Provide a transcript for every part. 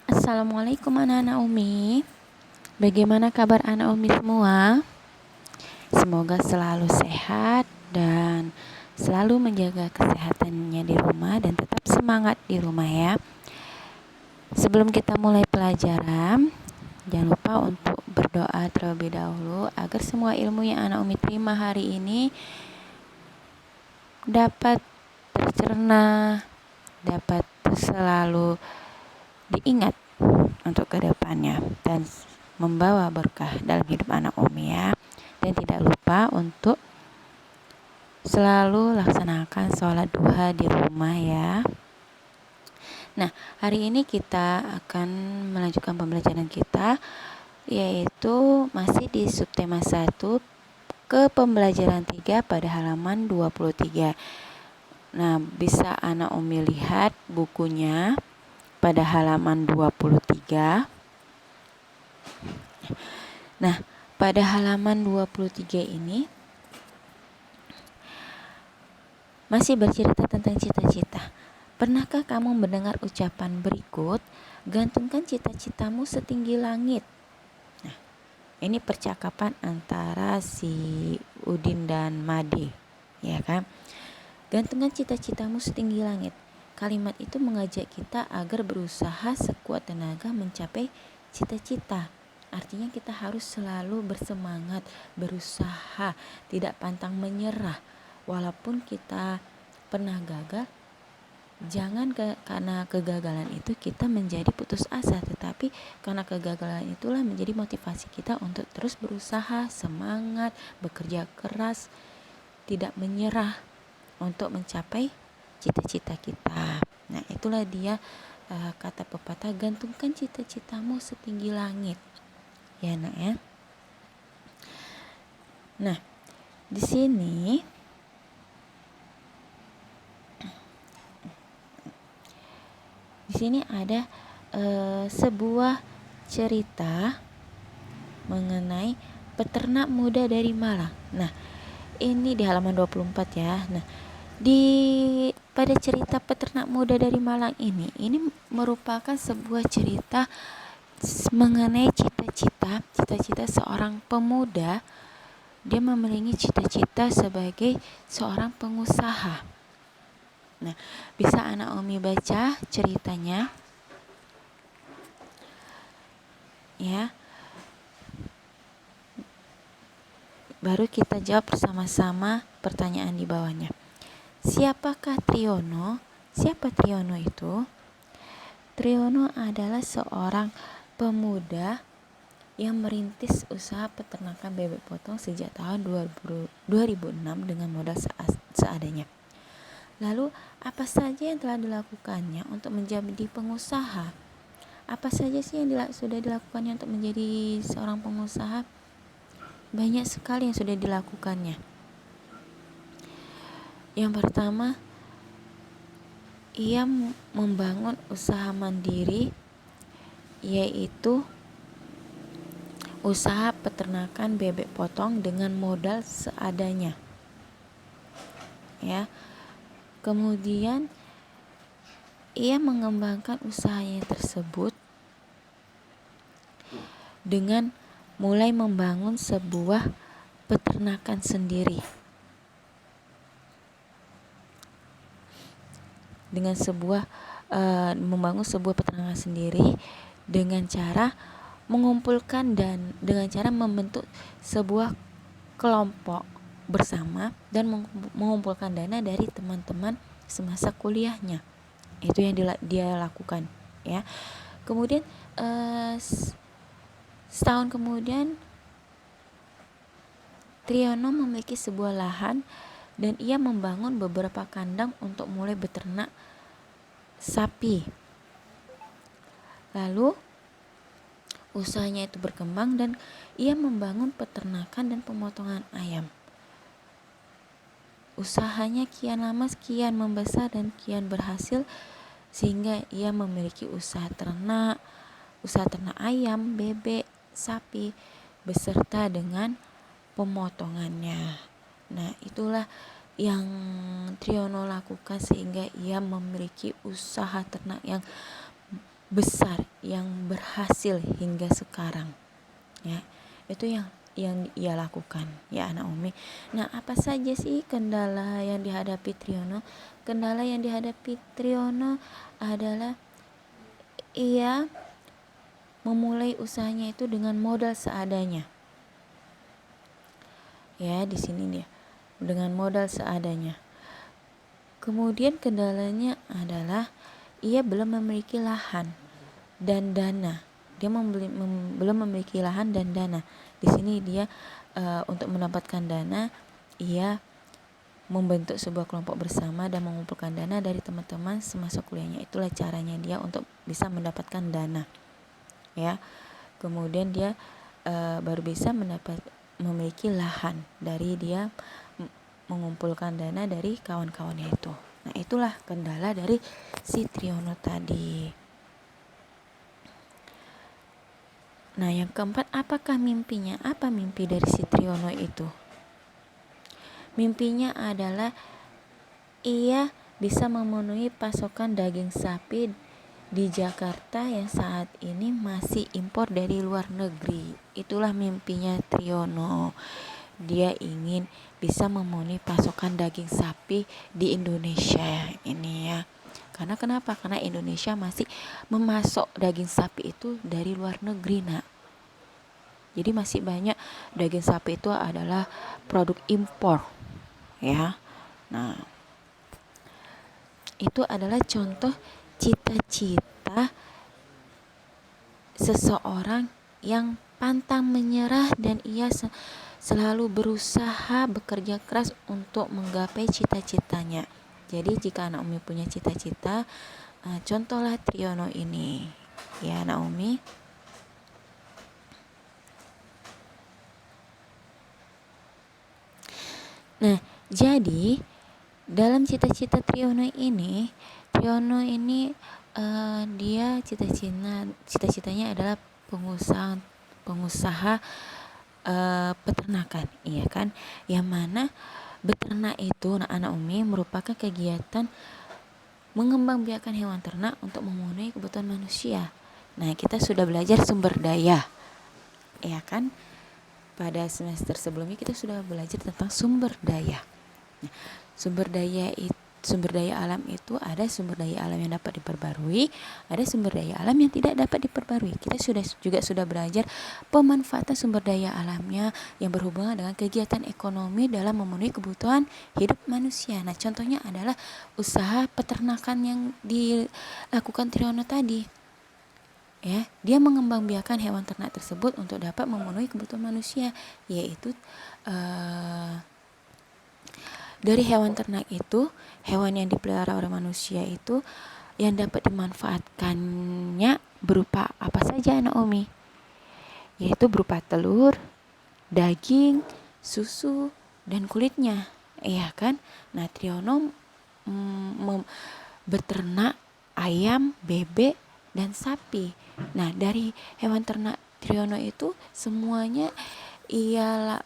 Assalamualaikum anak-anak Umi. Bagaimana kabar anak Umi semua? Semoga selalu sehat dan selalu menjaga kesehatannya di rumah dan tetap semangat di rumah ya. Sebelum kita mulai pelajaran, jangan lupa untuk berdoa terlebih dahulu agar semua ilmu yang anak Umi terima hari ini dapat tercerna, dapat selalu diingat untuk kedepannya dan membawa berkah dalam hidup anak Umi ya. Dan tidak lupa untuk selalu laksanakan sholat duha di rumah ya. Nah, hari ini kita akan melanjutkan pembelajaran kita, yaitu masih di subtema 1 ke pembelajaran 3 pada halaman 23. Nah, bisa anak Umi lihat bukunya pada halaman 23. Nah, pada halaman 23 ini masih bercerita tentang cita-cita. Pernahkah kamu mendengar ucapan berikut? Gantungkan cita-citamu setinggi langit. Nah, ini percakapan antara si Udin dan Made, ya kan? Gantungkan cita-citamu setinggi langit. Kalimat itu mengajak kita agar berusaha sekuat tenaga mencapai cita-cita. Artinya kita harus selalu bersemangat, berusaha, tidak pantang menyerah. Walaupun kita pernah gagal, jangan karena kegagalan itu kita menjadi putus asa, tetapi karena kegagalan itulah menjadi motivasi kita untuk terus berusaha, semangat, bekerja keras, tidak menyerah untuk mencapai cita-cita kita. Nah, itulah dia kata pepatah, gantungkan cita-citamu setinggi langit. Ya, Nak ya. Nah, di sini ada sebuah cerita mengenai peternak muda dari Malang. Nah, ini di halaman 24 ya. Nah, pada cerita peternak muda dari Malang ini merupakan sebuah cerita mengenai cita-cita seorang pemuda. Dia memiliki cita-cita sebagai seorang pengusaha. Nah, bisa anak Umi baca ceritanya ya. Baru kita jawab bersama-sama pertanyaan di bawahnya. Siapakah Triono? Siapa Triono itu? Triono adalah seorang pemuda yang merintis usaha peternakan bebek potong sejak tahun 2006 dengan modal seadanya. Lalu, apa saja yang telah dilakukannya untuk menjadi pengusaha? Apa saja sih yang sudah dilakukannya untuk menjadi seorang pengusaha? Banyak sekali yang sudah dilakukannya. Yang pertama, ia membangun usaha mandiri, yaitu usaha peternakan bebek potong dengan modal seadanya. Ya. Kemudian ia mengembangkan usahanya tersebut dengan mulai membangun sebuah peternakan sendiri. Membangun sebuah peternakan sendiri dengan cara mengumpulkan dan dengan cara membentuk sebuah kelompok bersama dan mengumpulkan dana dari teman-teman semasa kuliahnya. Itu yang dia lakukan ya. Kemudian setahun kemudian Triono memiliki sebuah lahan dan ia membangun beberapa kandang untuk mulai beternak sapi. Lalu usahanya itu berkembang dan ia membangun peternakan dan pemotongan ayam. Usahanya kian lama kian membesar dan kian berhasil sehingga ia memiliki usaha ternak ayam, bebek, sapi beserta dengan pemotongannya. Nah, itulah yang Triono lakukan sehingga ia memiliki usaha ternak yang besar yang berhasil hingga sekarang, ya. Itu yang ia lakukan, ya anak Umi. Nah, apa saja sih kendala yang dihadapi Triono? Kendala yang dihadapi Triono adalah ia memulai usahanya itu dengan modal seadanya. Ya, di sini dia dengan modal seadanya. Kemudian kendalanya adalah ia belum memiliki lahan dan dana. Dia belum memiliki lahan dan dana. Di sini dia untuk mendapatkan dana, ia membentuk sebuah kelompok bersama dan mengumpulkan dana dari teman-teman semasa kuliahnya. Itulah caranya dia untuk bisa mendapatkan dana, ya. Kemudian dia baru bisa memiliki lahan dari dia mengumpulkan dana dari kawan-kawannya itu. Nah, itulah kendala dari si Triono tadi. Nah, yang keempat, apakah mimpinya? Apa mimpi dari si Triono itu? Mimpinya adalah ia bisa memenuhi pasokan daging sapi di Jakarta yang saat ini masih impor dari luar negeri. Itulah mimpinya Triono. Dia ingin bisa memenuhi pasokan daging sapi di Indonesia ini, ya. Karena kenapa? Karena Indonesia masih memasok daging sapi itu dari luar negeri, nak. Jadi masih banyak daging sapi itu adalah produk impor, ya. Nah, itu adalah contoh cita-cita seseorang yang pantang menyerah dan ia selalu berusaha bekerja keras untuk menggapai cita-citanya. Jadi jika anak Umi punya cita-cita, contohlah Triono ini, ya anak Umi. Nah, jadi dalam cita-cita Triono ini dia cita-citanya adalah pengusaha peternakan, iya kan? Yang mana beternak itu, anak Umi, merupakan kegiatan mengembangbiakan hewan ternak untuk memenuhi kebutuhan manusia. Nah, kita sudah belajar sumber daya, ya kan? Pada semester sebelumnya kita sudah belajar tentang sumber daya. Nah, sumber daya alam itu ada sumber daya alam yang dapat diperbarui, ada sumber daya alam yang tidak dapat diperbarui. Kita sudah belajar pemanfaatan sumber daya alamnya yang berhubungan dengan kegiatan ekonomi dalam memenuhi kebutuhan hidup manusia. Nah, contohnya adalah usaha peternakan yang dilakukan Triono tadi. Ya, dia mengembangbiakan hewan ternak tersebut untuk dapat memenuhi kebutuhan manusia, yaitu dari hewan ternak itu, hewan yang dipelihara oleh manusia itu yang dapat dimanfaatkannya berupa apa saja anak Umi? Yaitu berupa telur, daging, susu, dan kulitnya, iya kan? Nah, Triono beternak ayam, bebek, dan sapi. Nah, dari hewan ternak Triono itu semuanya ia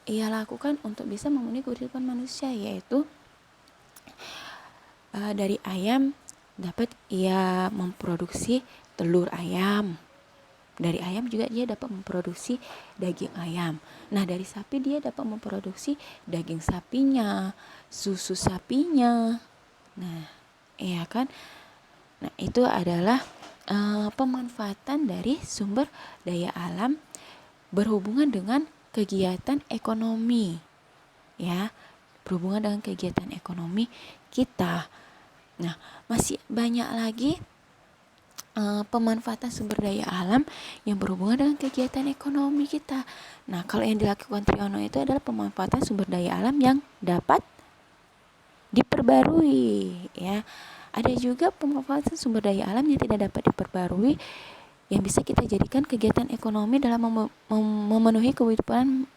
lakukan untuk bisa memenuhi kehidupan manusia, yaitu dari ayam dapat ia memproduksi telur ayam. Dari ayam juga dia dapat memproduksi daging ayam. Nah, dari sapi dia dapat memproduksi daging sapinya, susu sapinya. Nah, iya kan? Nah, itu adalah pemanfaatan dari sumber daya alam berhubungan dengan kegiatan ekonomi, ya, berhubungan dengan kegiatan ekonomi kita. Nah, masih banyak lagi pemanfaatan sumber daya alam yang berhubungan dengan kegiatan ekonomi kita. Nah, kalau yang dilakukan Triono itu adalah pemanfaatan sumber daya alam yang dapat diperbarui, ya. Ada juga pemanfaatan sumber daya alam yang tidak dapat diperbarui yang bisa kita jadikan kegiatan ekonomi dalam memenuhi kebutuhan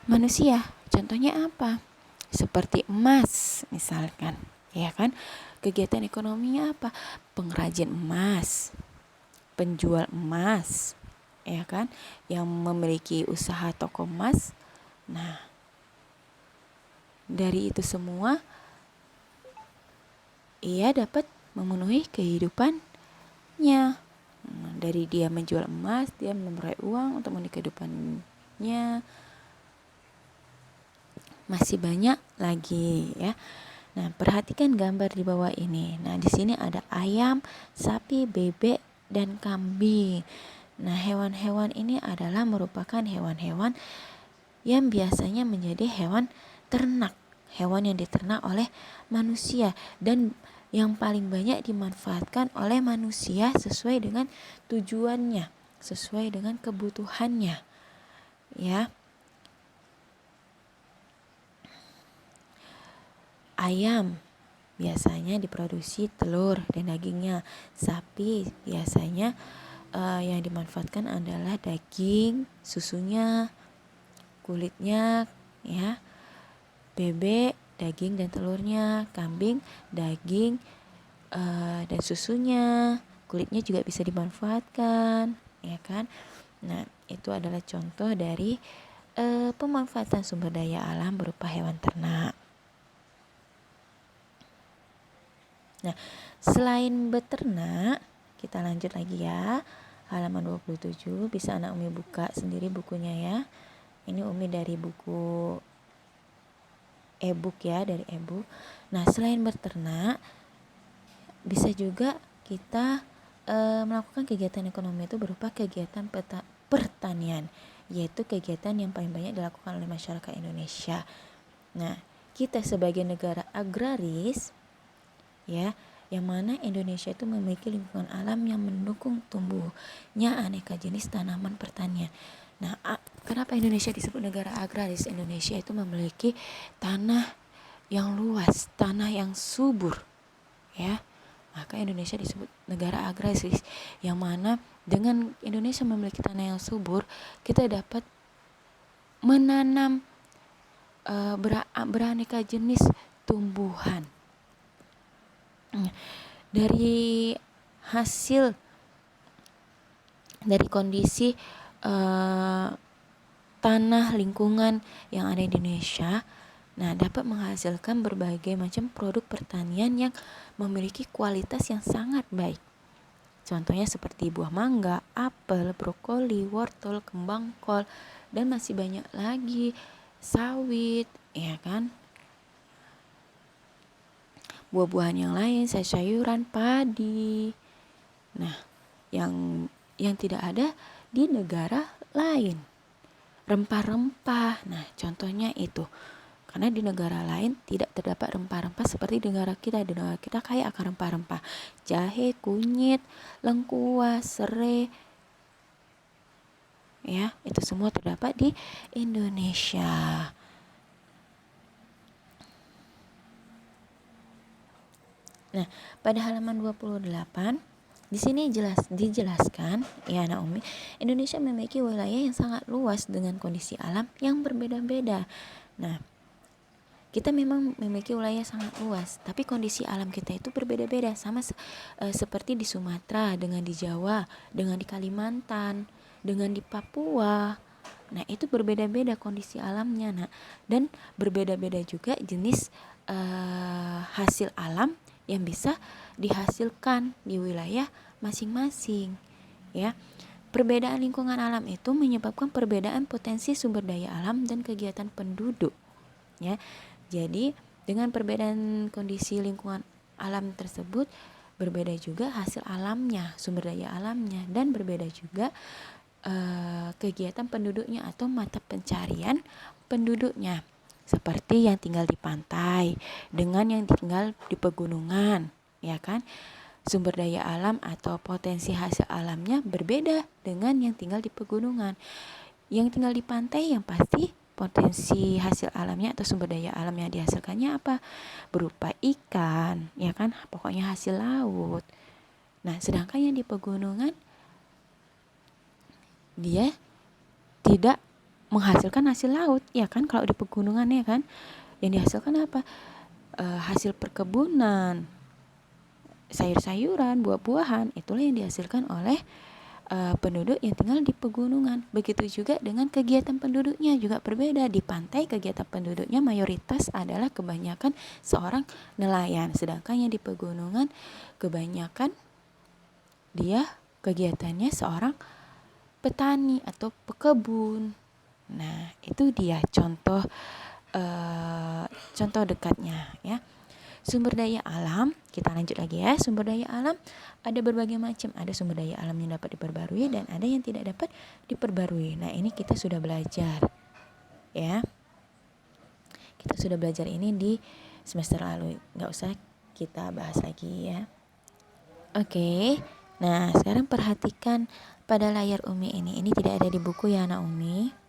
manusia. Contohnya apa? Seperti emas misalkan, ya kan? Kegiatan ekonominya apa? Pengrajin emas, penjual emas, ya kan? Yang memiliki usaha toko emas. Nah, dari itu semua ia dapat memenuhi kehidupan hidupnya. Dari dia menjual emas, dia memperoleh uang untuk memenuhi kehidupannya. Masih banyak lagi ya. Nah, perhatikan gambar di bawah ini. Nah, di sini ada ayam, sapi, bebek, dan kambing. Nah, hewan-hewan ini adalah merupakan hewan-hewan yang biasanya menjadi hewan ternak, hewan yang diternak oleh manusia dan yang paling banyak dimanfaatkan oleh manusia sesuai dengan tujuannya, sesuai dengan kebutuhannya. Ya. Ayam biasanya diproduksi telur dan dagingnya. Sapi biasanya yang dimanfaatkan adalah daging, susunya, kulitnya, ya. Bebek, daging dan telurnya. Kambing, daging dan susunya. Kulitnya juga bisa dimanfaatkan, ya kan? Nah, itu adalah contoh dari pemanfaatan sumber daya alam berupa hewan ternak. Nah, selain beternak, kita lanjut lagi ya. Halaman 27, bisa anak Umi buka sendiri bukunya ya. Ini Umi dari buku e-book ya, dari e-book. Nah, selain beternak, bisa juga kita melakukan kegiatan ekonomi itu berupa kegiatan pertanian, yaitu kegiatan yang paling banyak dilakukan oleh masyarakat Indonesia. Nah, kita sebagai negara agraris, ya, yang mana Indonesia itu memiliki lingkungan alam yang mendukung tumbuhnya aneka jenis tanaman pertanian. Nah, kenapa Indonesia disebut negara agraris? Indonesia itu memiliki tanah yang luas, tanah yang subur, ya. Maka Indonesia disebut negara agraris, yang mana dengan Indonesia memiliki tanah yang subur, kita dapat menanam beraneka jenis tumbuhan. Dari hasil dari kondisi tanah lingkungan yang ada di Indonesia, nah dapat menghasilkan berbagai macam produk pertanian yang memiliki kualitas yang sangat baik. Contohnya seperti buah mangga, apel, brokoli, wortel, kembang kol, dan masih banyak lagi, sawit, ya kan? Buah-buahan yang lain, sayuran, padi. Nah, yang tidak ada di negara lain. Rempah-rempah. Nah, contohnya itu. Karena di negara lain tidak terdapat rempah-rempah seperti di negara kita. Di negara kita kaya akan rempah-rempah. Jahe, kunyit, lengkuas, serai. Ya, itu semua terdapat di Indonesia. Nah, pada halaman 28 di sini dijelaskan ya anak Umi, Indonesia memiliki wilayah yang sangat luas dengan kondisi alam yang berbeda-beda. Nah, kita memang memiliki wilayah sangat luas, tapi kondisi alam kita itu berbeda-beda, sama seperti di Sumatera, dengan di Jawa, dengan di Kalimantan, dengan di Papua. Nah, itu berbeda-beda kondisi alamnya, nah, dan berbeda-beda juga jenis hasil alam yang bisa dihasilkan di wilayah masing-masing, ya. Perbedaan lingkungan alam itu menyebabkan perbedaan potensi sumber daya alam dan kegiatan penduduk, ya. Jadi, dengan perbedaan kondisi lingkungan alam tersebut, berbeda juga hasil alamnya, sumber daya alamnya, dan berbeda juga kegiatan penduduknya atau mata pencarian penduduknya. Seperti yang tinggal di pantai dengan yang tinggal di pegunungan, ya kan? Sumber daya alam atau potensi hasil alamnya berbeda dengan yang tinggal di pegunungan. Yang tinggal di pantai yang pasti potensi hasil alamnya atau sumber daya alam yang dihasilkannya apa? Berupa ikan, ya kan? Pokoknya hasil laut. Nah, sedangkan yang di pegunungan dia tidak menghasilkan hasil laut, ya kan? Kalau di pegunungan, ya kan, yang dihasilkan apa? Hasil perkebunan, sayur-sayuran, buah-buahan, itulah yang dihasilkan oleh penduduk yang tinggal di pegunungan. Begitu juga dengan kegiatan penduduknya juga berbeda. Di pantai kegiatan penduduknya mayoritas adalah kebanyakan seorang nelayan, sedangkan yang di pegunungan kebanyakan dia kegiatannya seorang petani atau pekebun. Nah, itu dia contoh contoh dekatnya ya. Sumber daya alam, kita lanjut lagi ya. Sumber daya alam ada berbagai macam. Ada sumber daya alam yang dapat diperbarui dan ada yang tidak dapat diperbarui. Nah, ini kita sudah belajar ya. Kita sudah belajar ini di semester lalu. Nggak usah kita bahas lagi ya. Oke. Nah, sekarang perhatikan pada layar Umi ini. Ini tidak ada di buku ya anak Umi.